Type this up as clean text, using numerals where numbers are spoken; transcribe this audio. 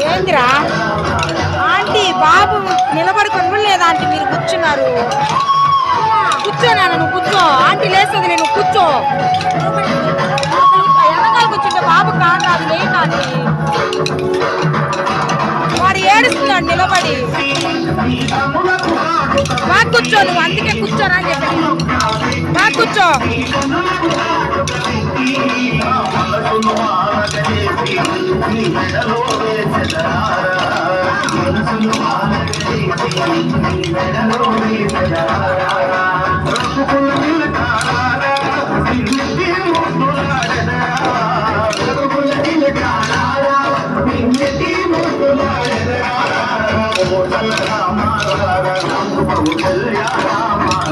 ఏందిరా ఆంటీ బాబు నిలబడుకొని లేదా ఆంటీ మీరు కూర్చున్నారు కూర్చోనా నువ్వు కూర్చో ఆంటీ లేస్తుంది నేను కూర్చో వెనకాల కూర్చుంటే బాబు కాదు అది లేట్ ఆంటీ వాడు ఏడుస్తున్నాడు నిలబడి బాగా కూర్చో నువ్వు అందుకే కూర్చోరా అని చెప్పి బాగా కూర్చో Rama